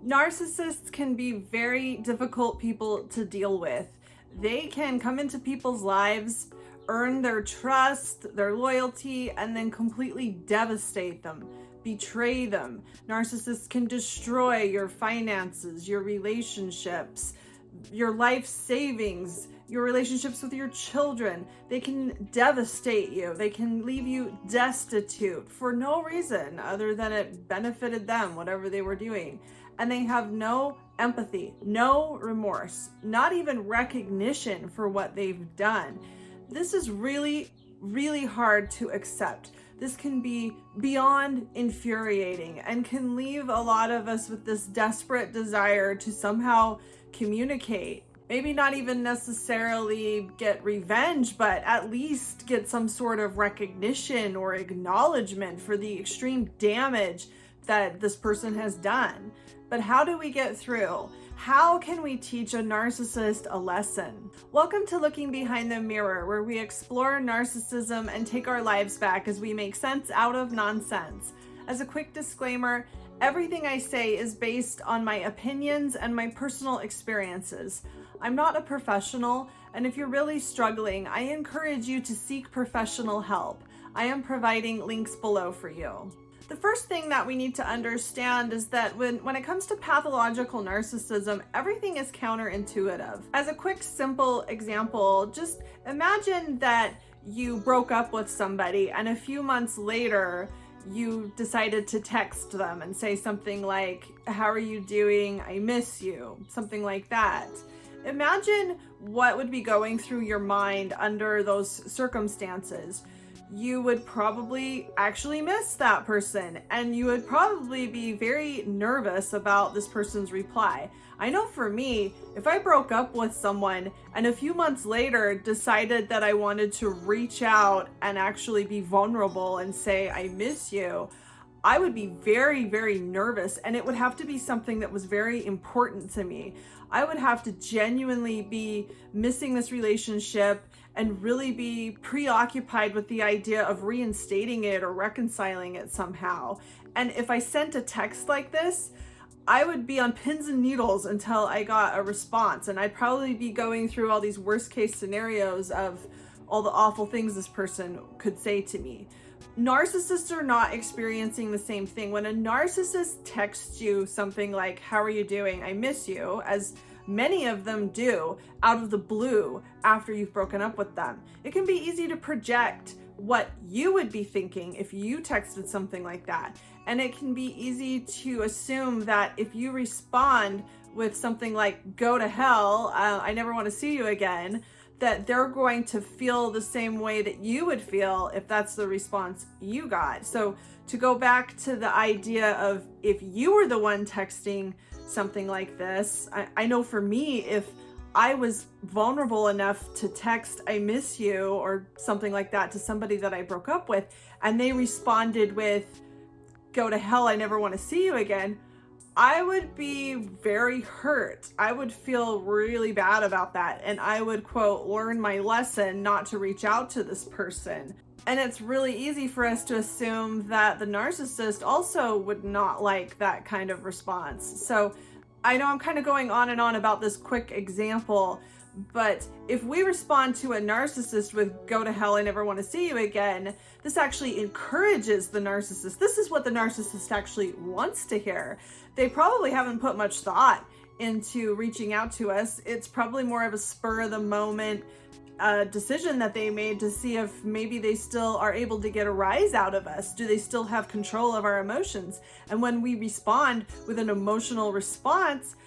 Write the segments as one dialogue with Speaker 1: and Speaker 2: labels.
Speaker 1: Narcissists can be very difficult people to deal with. They can come into people's lives, earn their trust, their loyalty, and then completely devastate them, betray them. Narcissists can destroy your finances, your relationships, your life savings, your relationships with your children. They can devastate you. They can leave you destitute for no reason other than it benefited them, whatever they were doing. And they have no empathy, no remorse, not even recognition for what they've done. This is really, really hard to accept. This can be beyond infuriating and can leave a lot of us with this desperate desire to somehow communicate. Maybe not even necessarily get revenge, but at least get some sort of recognition or acknowledgement for the extreme damage that this person has done. But how do we get through? How can we teach a narcissist a lesson? Welcome to Looking Behind the Mirror, where we explore narcissism and take our lives back as we make sense out of nonsense. As a quick disclaimer, everything I say is based on my opinions and my personal experiences. I'm not a professional, and if you're really struggling, I encourage you to seek professional help. I am providing links below for you. The first thing that we need to understand is that when it comes to pathological narcissism, everything is counterintuitive. As a quick, simple example, just imagine that you broke up with somebody and a few months later, you decided to text them and say something like, "How are you doing? I miss you," something like that. Imagine what would be going through your mind under those circumstances. You would probably actually miss that person, and you would probably be very nervous about this person's reply. I know for me, if I broke up with someone and a few months later decided that I wanted to reach out and actually be vulnerable and say, "I miss you," I would be very, very nervous, and it would have to be something that was very important to me. I would have to genuinely be missing this relationship and really be preoccupied with the idea of reinstating it or reconciling it somehow. And if I sent a text like this, I would be on pins and needles until I got a response, and I'd probably be going through all these worst case scenarios of all the awful things this person could say to me. Narcissists are not experiencing the same thing. When a narcissist texts you something like, "How are you doing? I miss you," as many of them do out of the blue after you've broken up with them, it can be easy to project what you would be thinking if you texted something like that. And it can be easy to assume that if you respond with something like, "Go to hell, I never want to see you again," that they're going to feel the same way that you would feel if that's the response you got. So to go back to the idea of if you were the one texting something like this, I know for me, if I was vulnerable enough to text, "I miss you," or something like that to somebody that I broke up with, and they responded with, "Go to hell, I never want to see you again," I would be very hurt. I would feel really bad about that. And I would, quote, learn my lesson not to reach out to this person. And it's really easy for us to assume that the narcissist also would not like that kind of response. So I know I'm kind of going on and on about this quick example, but if we respond to a narcissist with, "Go to hell, I never want to see you again," this actually encourages the narcissist. This is what the narcissist actually wants to hear. They probably haven't put much thought into reaching out to us. It's probably more of a spur of the moment decision that they made to see if maybe they still are able to get a rise out of us. Do they still have control of our emotions? And when we respond with an emotional response,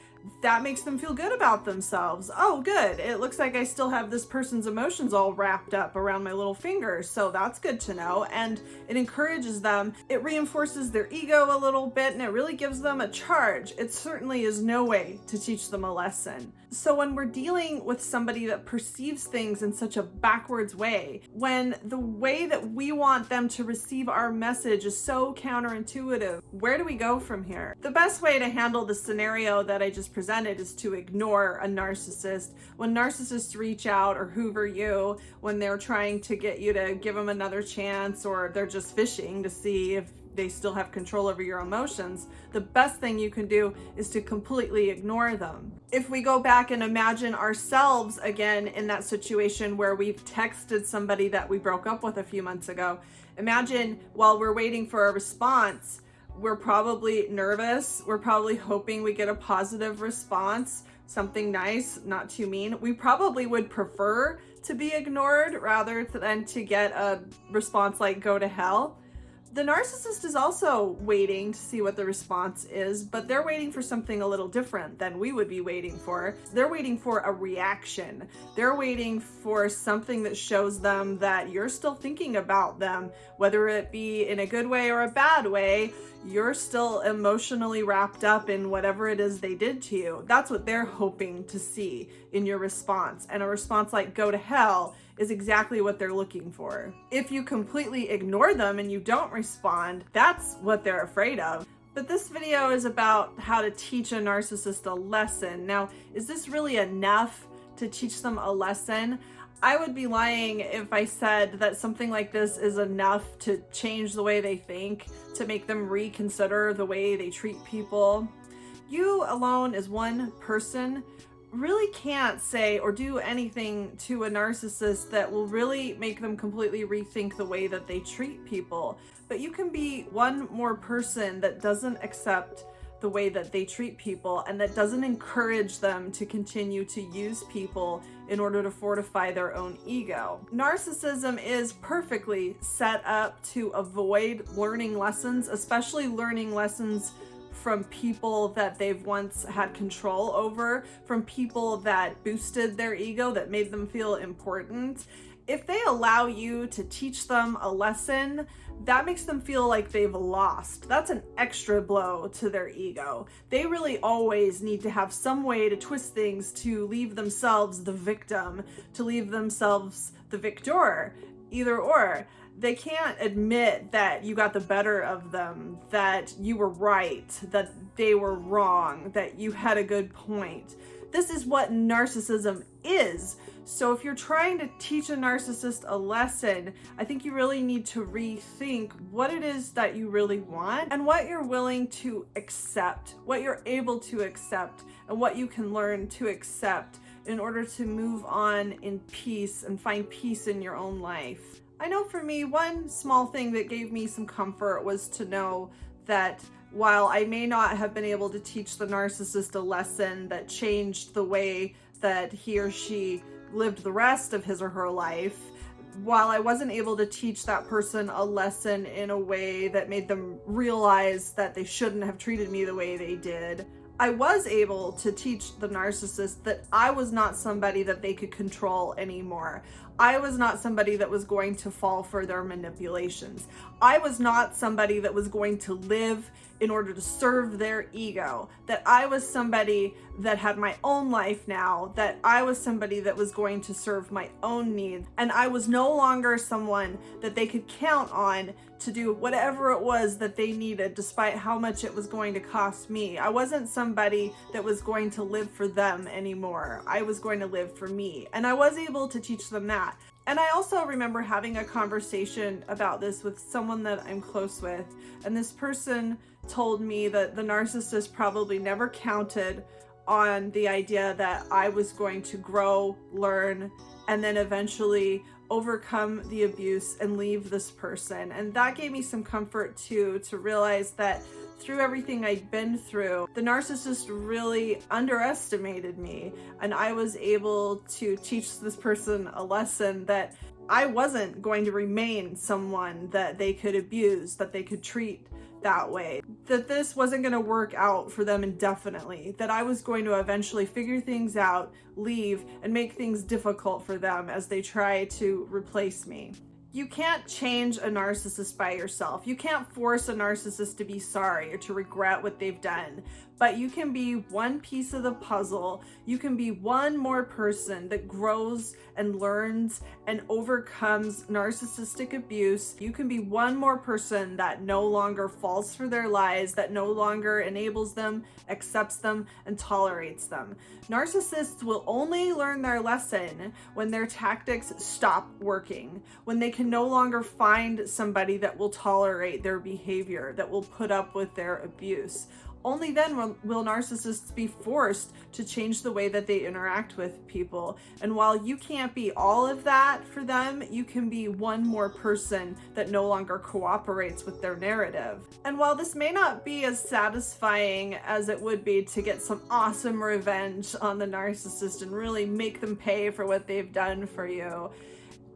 Speaker 1: that makes them feel good about themselves. "Oh, good. It looks like I still have this person's emotions all wrapped up around my little finger. So that's good to know." And it encourages them. It reinforces their ego a little bit, and it really gives them a charge. It certainly is no way to teach them a lesson. So when we're dealing with somebody that perceives things in such a backwards way, when the way that we want them to receive our message is so counterintuitive, where do we go from here? The best way to handle the scenario that I just presented is to ignore a narcissist. When narcissists reach out or hoover you, when they're trying to get you to give them another chance, or they're just fishing to see if they still have control over your emotions, the best thing you can do is to completely ignore them. If we go back and imagine ourselves again in that situation where we've texted somebody that we broke up with a few months ago, imagine while we're waiting for a response, we're probably nervous. We're probably hoping we get a positive response, something nice, not too mean. We probably would prefer to be ignored rather than to get a response like "go to hell." The narcissist is also waiting to see what the response is, but they're waiting for something a little different than we would be waiting for. They're waiting for a reaction. They're waiting for something that shows them that you're still thinking about them, whether it be in a good way or a bad way. You're still emotionally wrapped up in whatever it is they did to you. That's what they're hoping to see in your response. And a response like "go to hell" is exactly what they're looking for. If you completely ignore them and you don't respond, that's what they're afraid of. But this video is about how to teach a narcissist a lesson. Now, is this really enough to teach them a lesson? I would be lying if I said that something like this is enough to change the way they think, to make them reconsider the way they treat people. You alone as one person really can't say or do anything to a narcissist that will really make them completely rethink the way that they treat people. But you can be one more person that doesn't accept the way that they treat people and that doesn't encourage them to continue to use people in order to fortify their own ego. Narcissism is perfectly set up to avoid learning lessons, especially learning lessons from people that they've once had control over, from people that boosted their ego, that made them feel important. If they allow you to teach them a lesson, that makes them feel like they've lost. That's an extra blow to their ego. They really always need to have some way to twist things to leave themselves the victim, to leave themselves the victor, either or. They can't admit that you got the better of them, that you were right, that they were wrong, that you had a good point. This is what narcissism is. So if you're trying to teach a narcissist a lesson, I think you really need to rethink what it is that you really want and what you're willing to accept, what you're able to accept, and what you can learn to accept in order to move on in peace and find peace in your own life. I know for me, one small thing that gave me some comfort was to know that while I may not have been able to teach the narcissist a lesson that changed the way that he or she lived the rest of his or her life, while I wasn't able to teach that person a lesson in a way that made them realize that they shouldn't have treated me the way they did, I was able to teach the narcissist that I was not somebody that they could control anymore. I was not somebody that was going to fall for their manipulations. I was not somebody that was going to live in order to serve their ego. That I was somebody that had my own life now. That I was somebody that was going to serve my own needs. And I was no longer someone that they could count on to do whatever it was that they needed, despite how much it was going to cost me. I wasn't somebody that was going to live for them anymore. I was going to live for me. And I was able to teach them that. And I also remember having a conversation about this with someone that I'm close with. And this person told me that the narcissist probably never counted on the idea that I was going to grow, learn, and then eventually overcome the abuse and leave this person. And that gave me some comfort too, to realize that through everything I'd been through, the narcissist really underestimated me. And I was able to teach this person a lesson that I wasn't going to remain someone that they could abuse, that they could treat that way, that this wasn't going to work out for them indefinitely, that I was going to eventually figure things out, leave, and make things difficult for them as they try to replace me. You can't change a narcissist by yourself. You can't force a narcissist to be sorry or to regret what they've done. but you can be one piece of the puzzle. You can be one more person that grows and learns and overcomes narcissistic abuse. You can be one more person that no longer falls for their lies, that no longer enables them, accepts them, and tolerates them. Narcissists will only learn their lesson when their tactics stop working, when they can no longer find somebody that will tolerate their behavior, that will put up with their abuse. Only then will narcissists be forced to change the way that they interact with people. And while you can't be all of that for them, you can be one more person that no longer cooperates with their narrative. And while this may not be as satisfying as it would be to get some awesome revenge on the narcissist and really make them pay for what they've done for you,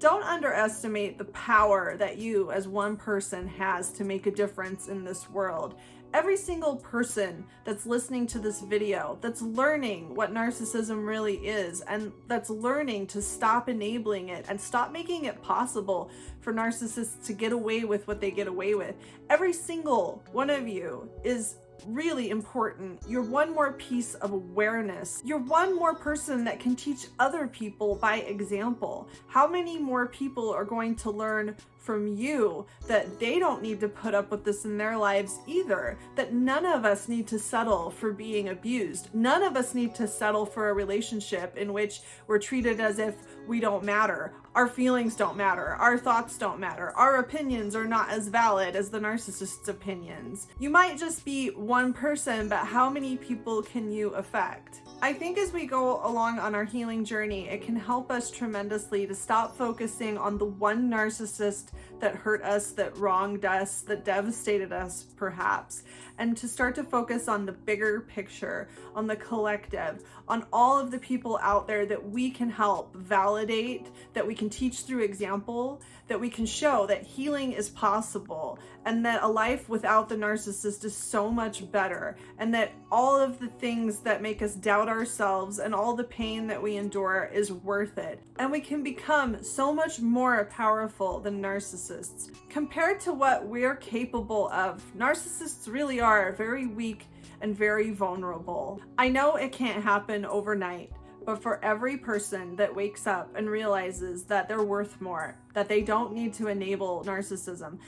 Speaker 1: don't underestimate the power that you as one person has to make a difference in this world. Every single person that's listening to this video, that's learning what narcissism really is, and that's learning to stop enabling it and stop making it possible for narcissists to get away with what they get away with. Every single one of you is really important. You're one more piece of awareness. You're one more person that can teach other people by example. How many more people are going to learn from you that they don't need to put up with this in their lives either? That none of us need to settle for being abused. None of us need to settle for a relationship in which we're treated as if we don't matter. Our feelings don't matter. Our thoughts don't matter. Our opinions are not as valid as the narcissist's opinions. You might just be one person, but how many people can you affect? I think as we go along on our healing journey, it can help us tremendously to stop focusing on the one narcissist that hurt us, that wronged us, that devastated us perhaps, and to start to focus on the bigger picture, on the collective, on all of the people out there that we can help validate, that we can teach through example, that we can show that healing is possible, and that a life without the narcissist is so much better, and that all of the things that make us doubt ourselves and all the pain that we endure is worth it. And we can become so much more powerful than narcissists. Compared to what we're capable of, narcissists really are very weak and very vulnerable. I know it can't happen overnight, but for every person that wakes up and realizes that they're worth more, that they don't need to enable narcissism,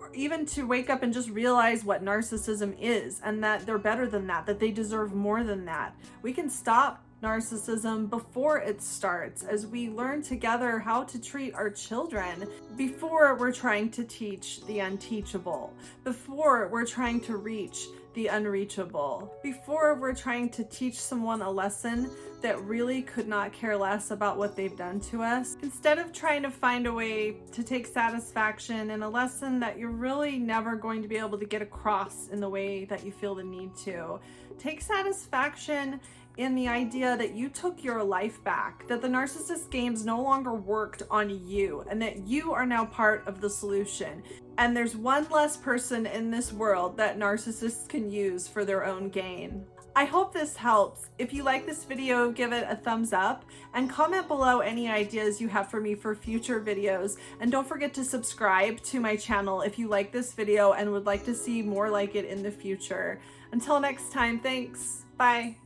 Speaker 1: or even to wake up and just realize what narcissism is and that they're better than that, that they deserve more than that, we can stop narcissism before it starts, as we learn together how to treat our children before we're trying to teach the unteachable, before we're trying to reach the unreachable, before we're trying to teach someone a lesson that really could not care less about what they've done to us. Instead of trying to find a way to take satisfaction in a lesson that you're really never going to be able to get across in the way that you feel the need to, take satisfaction in the idea that you took your life back, that the narcissist games no longer worked on you, and that you are now part of the solution. And there's one less person in this world that narcissists can use for their own gain. I hope this helps. If you like this video, give it a thumbs up and comment below any ideas you have for me for future videos. And don't forget to subscribe to my channel if you like this video and would like to see more like it in the future. Until next time, thanks. Bye.